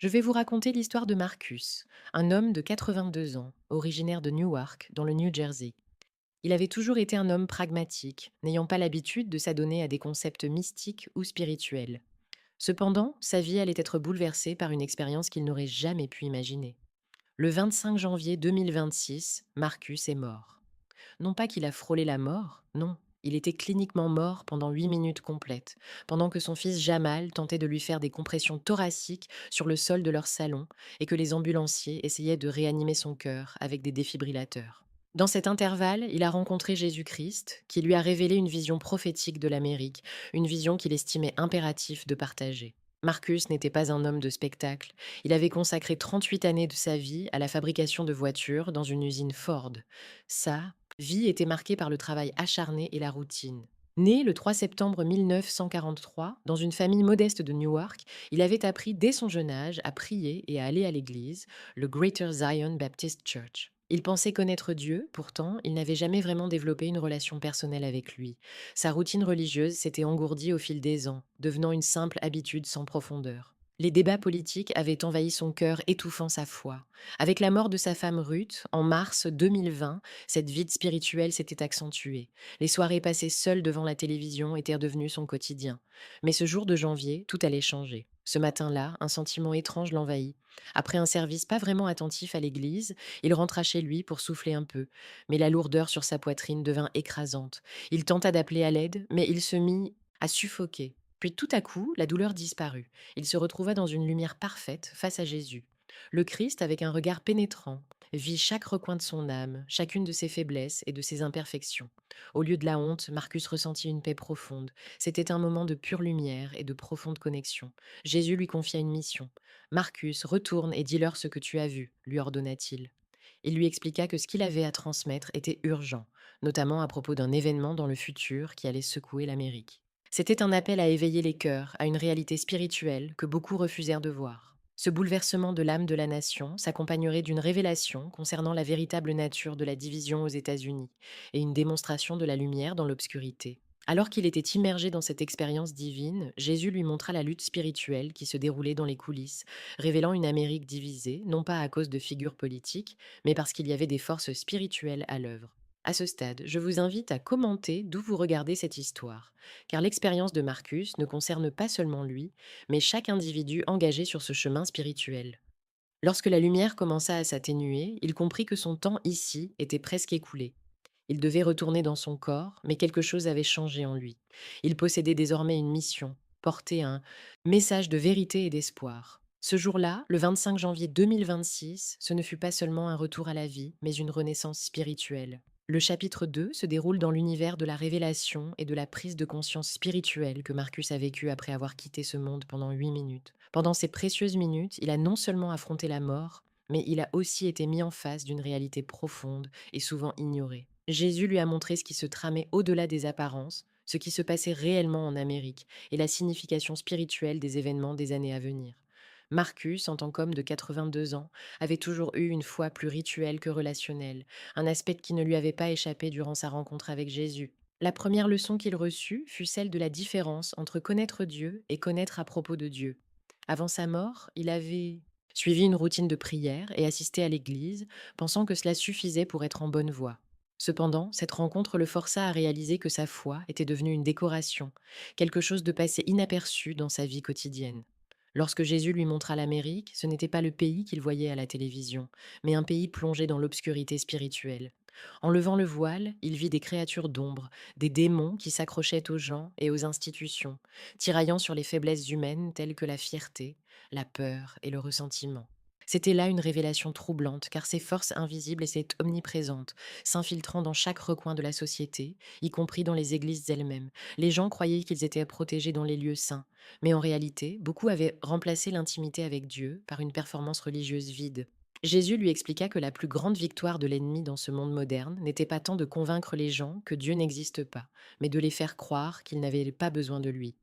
Je vais vous raconter l'histoire de Marcus, un homme de 82 ans, originaire de Newark, dans le New Jersey. Il avait toujours été un homme pragmatique, n'ayant pas l'habitude de s'adonner à des concepts mystiques ou spirituels. Cependant, sa vie allait être bouleversée par une expérience qu'il n'aurait jamais pu imaginer. Le 25 janvier 2026, Marcus est mort. Non pas qu'il a frôlé la mort, non. Il était cliniquement mort pendant 8 minutes complètes, pendant que son fils Jamal tentait de lui faire des compressions thoraciques sur le sol de leur salon et que les ambulanciers essayaient de réanimer son cœur avec des défibrillateurs. Dans cet intervalle, il a rencontré Jésus-Christ, qui lui a révélé une vision prophétique de l'Amérique, une vision qu'il estimait impératif de partager. Marcus n'était pas un homme de spectacle. Il avait consacré 38 années de sa vie à la fabrication de voitures dans une usine Ford. Sa vie était marquée par le travail acharné et la routine. Né le 3 septembre 1943 dans une famille modeste de Newark, il avait appris dès son jeune âge à prier et à aller à l'église, le Greater Zion Baptist Church. Il pensait connaître Dieu, pourtant il n'avait jamais vraiment développé une relation personnelle avec lui. Sa routine religieuse s'était engourdie au fil des ans, devenant une simple habitude sans profondeur. Les débats politiques avaient envahi son cœur, étouffant sa foi. Avec la mort de sa femme Ruth, en mars 2020, cette vide spirituelle s'était accentuée. Les soirées passées seules devant la télévision étaient devenues son quotidien. Mais ce jour de janvier, tout allait changer. Ce matin-là, un sentiment étrange l'envahit. Après un service pas vraiment attentif à l'église, il rentra chez lui pour souffler un peu, mais la lourdeur sur sa poitrine devint écrasante. Il tenta d'appeler à l'aide, mais il se mit à suffoquer. Puis tout à coup, la douleur disparut. Il se retrouva dans une lumière parfaite face à Jésus. Le Christ, avec un regard pénétrant, vit chaque recoin de son âme, chacune de ses faiblesses et de ses imperfections. Au lieu de la honte, Marcus ressentit une paix profonde. C'était un moment de pure lumière et de profonde connexion. Jésus lui confia une mission. Marcus, retourne et dis-leur ce que tu as vu, lui ordonna-t-il. Il lui expliqua que ce qu'il avait à transmettre était urgent, notamment à propos d'un événement dans le futur qui allait secouer l'Amérique. C'était un appel à éveiller les cœurs à une réalité spirituelle que beaucoup refusèrent de voir. Ce bouleversement de l'âme de la nation s'accompagnerait d'une révélation concernant la véritable nature de la division aux États-Unis et une démonstration de la lumière dans l'obscurité. Alors qu'il était immergé dans cette expérience divine, Jésus lui montra la lutte spirituelle qui se déroulait dans les coulisses, révélant une Amérique divisée, non pas à cause de figures politiques, mais parce qu'il y avait des forces spirituelles à l'œuvre. À ce stade, je vous invite à commenter d'où vous regardez cette histoire, car l'expérience de Marcus ne concerne pas seulement lui, mais chaque individu engagé sur ce chemin spirituel. Lorsque la lumière commença à s'atténuer, il comprit que son temps ici était presque écoulé. Il devait retourner dans son corps, mais quelque chose avait changé en lui. Il possédait désormais une mission, porter un message de vérité et d'espoir. Ce jour-là, le 25 janvier 2026, ce ne fut pas seulement un retour à la vie, mais une renaissance spirituelle. Le chapitre 2 se déroule dans l'univers de la révélation et de la prise de conscience spirituelle que Marcus a vécu après avoir quitté ce monde pendant 8 minutes. Pendant ces précieuses minutes, il a non seulement affronté la mort, mais il a aussi été mis en face d'une réalité profonde et souvent ignorée. Jésus lui a montré ce qui se tramait au-delà des apparences, ce qui se passait réellement en Amérique et la signification spirituelle des événements des années à venir. Marcus, en tant qu'homme de 82 ans, avait toujours eu une foi plus rituelle que relationnelle, un aspect qui ne lui avait pas échappé durant sa rencontre avec Jésus. La première leçon qu'il reçut fut celle de la différence entre connaître Dieu et connaître à propos de Dieu. Avant sa mort, il avait suivi une routine de prière et assisté à l'église, pensant que cela suffisait pour être en bonne voie. Cependant, cette rencontre le força à réaliser que sa foi était devenue une décoration, quelque chose de passé inaperçu dans sa vie quotidienne. Lorsque Jésus lui montra l'Amérique, ce n'était pas le pays qu'il voyait à la télévision, mais un pays plongé dans l'obscurité spirituelle. En levant le voile, il vit des créatures d'ombre, des démons qui s'accrochaient aux gens et aux institutions, tiraillant sur les faiblesses humaines telles que la fierté, la peur et le ressentiment. C'était là une révélation troublante, car ces forces invisibles étaient omniprésentes, s'infiltrant dans chaque recoin de la société, y compris dans les églises elles-mêmes. Les gens croyaient qu'ils étaient protégés dans les lieux saints, mais en réalité, beaucoup avaient remplacé l'intimité avec Dieu par une performance religieuse vide. Jésus lui expliqua que la plus grande victoire de l'ennemi dans ce monde moderne n'était pas tant de convaincre les gens que Dieu n'existe pas, mais de les faire croire qu'ils n'avaient pas besoin de lui.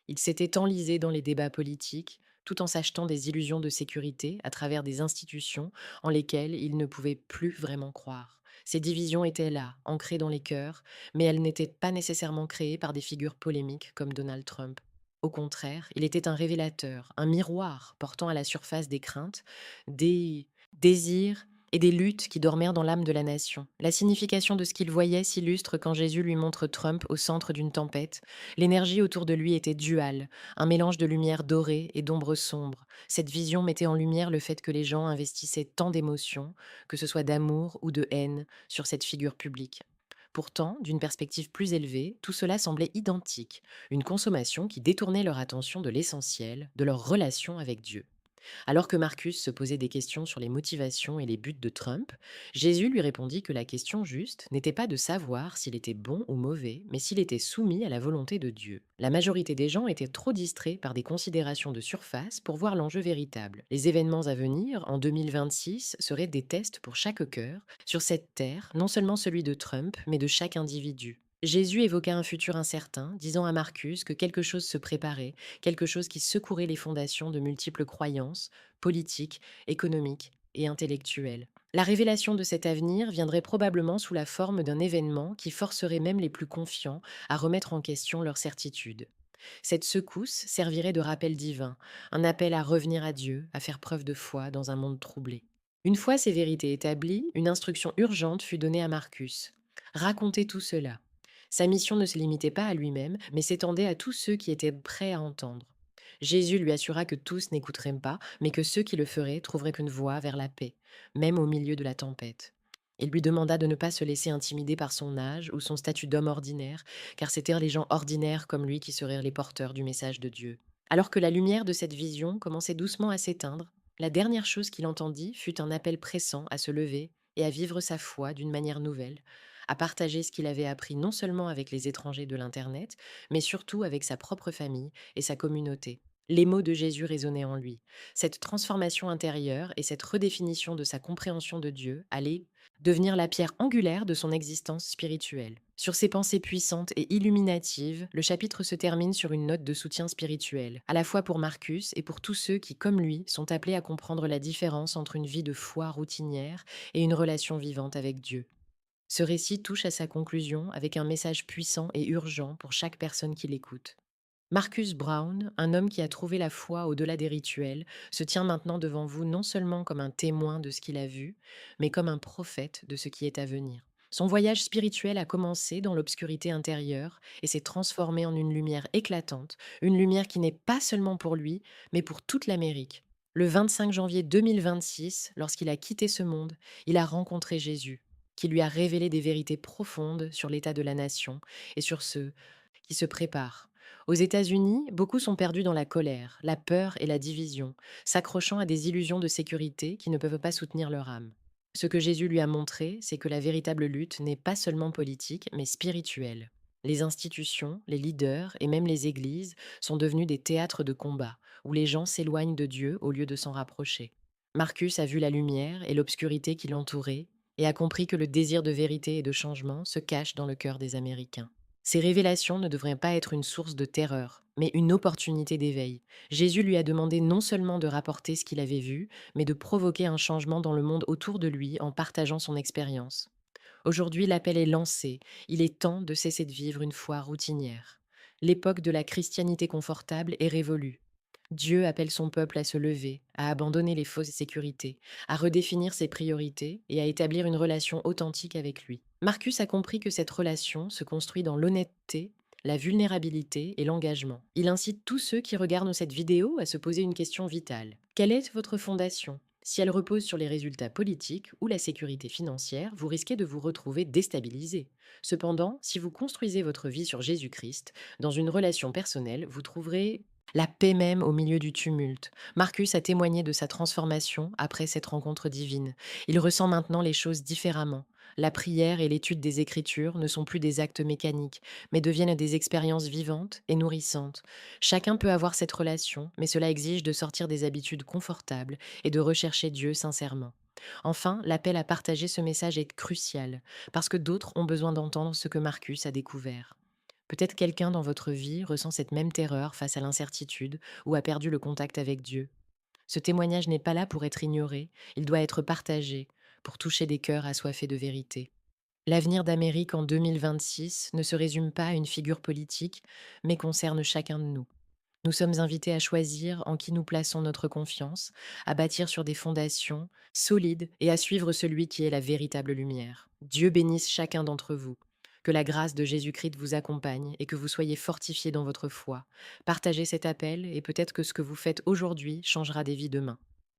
Il s'était enlisé dans les débats politiques, tout en s'achetant des illusions de sécurité à travers des institutions en lesquelles il ne pouvait plus vraiment croire. Ces divisions étaient là, ancrées dans les cœurs, mais elles n'étaient pas nécessairement créées par des figures polémiques comme Donald Trump. Au contraire, il était un révélateur, un miroir portant à la surface des craintes, des désirs et des luttes qui dormèrent dans l'âme de la nation. La signification de ce qu'il voyait s'illustre quand Jésus lui montre Trump au centre d'une tempête. L'énergie autour de lui était duale, un mélange de lumière dorée et d'ombre sombre. Cette vision mettait en lumière le fait que les gens investissaient tant d'émotions, que ce soit d'amour ou de haine, sur cette figure publique. Pourtant, d'une perspective plus élevée, tout cela semblait identique, une consommation qui détournait leur attention de l'essentiel, de leur relation avec Dieu. Alors que Marcus se posait des questions sur les motivations et les buts de Trump, Jésus lui répondit que la question juste n'était pas de savoir s'il était bon ou mauvais, mais s'il était soumis à la volonté de Dieu. La majorité des gens étaient trop distraits par des considérations de surface pour voir l'enjeu véritable. Les événements à venir, en 2026, seraient des tests pour chaque cœur, sur cette terre, non seulement celui de Trump, mais de chaque individu. Jésus évoqua un futur incertain, disant à Marcus que quelque chose se préparait, quelque chose qui secouerait les fondations de multiples croyances, politiques, économiques et intellectuelles. La révélation de cet avenir viendrait probablement sous la forme d'un événement qui forcerait même les plus confiants à remettre en question leurs certitudes. Cette secousse servirait de rappel divin, un appel à revenir à Dieu, à faire preuve de foi dans un monde troublé. Une fois ces vérités établies, une instruction urgente fut donnée à Marcus. Racontez tout cela. Sa mission ne se limitait pas à lui-même, mais s'étendait à tous ceux qui étaient prêts à entendre. Jésus lui assura que tous n'écouteraient pas, mais que ceux qui le feraient trouveraient une voie vers la paix, même au milieu de la tempête. Il lui demanda de ne pas se laisser intimider par son âge ou son statut d'homme ordinaire, car c'étaient les gens ordinaires comme lui qui seraient les porteurs du message de Dieu. Alors que la lumière de cette vision commençait doucement à s'éteindre, la dernière chose qu'il entendit fut un appel pressant à se lever et à vivre sa foi d'une manière nouvelle, à partager ce qu'il avait appris non seulement avec les étrangers de l'Internet, mais surtout avec sa propre famille et sa communauté. Les mots de Jésus résonnaient en lui. Cette transformation intérieure et cette redéfinition de sa compréhension de Dieu allaient devenir la pierre angulaire de son existence spirituelle. Sur ces pensées puissantes et illuminatives, le chapitre se termine sur une note de soutien spirituel, à la fois pour Marcus et pour tous ceux qui, comme lui, sont appelés à comprendre la différence entre une vie de foi routinière et une relation vivante avec Dieu. Ce récit touche à sa conclusion avec un message puissant et urgent pour chaque personne qui l'écoute. Marcus Brown, un homme qui a trouvé la foi au-delà des rituels, se tient maintenant devant vous non seulement comme un témoin de ce qu'il a vu, mais comme un prophète de ce qui est à venir. Son voyage spirituel a commencé dans l'obscurité intérieure et s'est transformé en une lumière éclatante, une lumière qui n'est pas seulement pour lui, mais pour toute l'Amérique. Le 25 janvier 2026, lorsqu'il a quitté ce monde, il a rencontré Jésus, qui lui a révélé des vérités profondes sur l'état de la nation et sur ceux qui se préparent. Aux États-Unis, beaucoup sont perdus dans la colère, la peur et la division, s'accrochant à des illusions de sécurité qui ne peuvent pas soutenir leur âme. Ce que Jésus lui a montré, c'est que la véritable lutte n'est pas seulement politique, mais spirituelle. Les institutions, les leaders et même les églises sont devenus des théâtres de combat, où les gens s'éloignent de Dieu au lieu de s'en rapprocher. Marcus a vu la lumière et l'obscurité qui l'entourait, et a compris que le désir de vérité et de changement se cache dans le cœur des Américains. Ces révélations ne devraient pas être une source de terreur, mais une opportunité d'éveil. Jésus lui a demandé non seulement de rapporter ce qu'il avait vu, mais de provoquer un changement dans le monde autour de lui en partageant son expérience. Aujourd'hui, l'appel est lancé. Il est temps de cesser de vivre une foi routinière. L'époque de la christianité confortable est révolue. Dieu appelle son peuple à se lever, à abandonner les fausses sécurités, à redéfinir ses priorités et à établir une relation authentique avec lui. Marcus a compris que cette relation se construit dans l'honnêteté, la vulnérabilité et l'engagement. Il incite tous ceux qui regardent cette vidéo à se poser une question vitale. Quelle est votre fondation? Si elle repose sur les résultats politiques ou la sécurité financière, vous risquez de vous retrouver déstabilisé. Cependant, si vous construisez votre vie sur Jésus-Christ, dans une relation personnelle, vous trouverez la paix même au milieu du tumulte. Marcus a témoigné de sa transformation après cette rencontre divine. Il ressent maintenant les choses différemment. La prière et l'étude des Écritures ne sont plus des actes mécaniques, mais deviennent des expériences vivantes et nourrissantes. Chacun peut avoir cette relation, mais cela exige de sortir des habitudes confortables et de rechercher Dieu sincèrement. Enfin, l'appel à partager ce message est crucial, parce que d'autres ont besoin d'entendre ce que Marcus a découvert. Peut-être quelqu'un dans votre vie ressent cette même terreur face à l'incertitude ou a perdu le contact avec Dieu. Ce témoignage n'est pas là pour être ignoré, il doit être partagé pour toucher des cœurs assoiffés de vérité. L'avenir d'Amérique en 2026 ne se résume pas à une figure politique, mais concerne chacun de nous. Nous sommes invités à choisir en qui nous plaçons notre confiance, à bâtir sur des fondations solides et à suivre celui qui est la véritable lumière. Dieu bénisse chacun d'entre vous. Que la grâce de Jésus-Christ vous accompagne et que vous soyez fortifiés dans votre foi. Partagez cet appel et peut-être que ce que vous faites aujourd'hui changera des vies demain.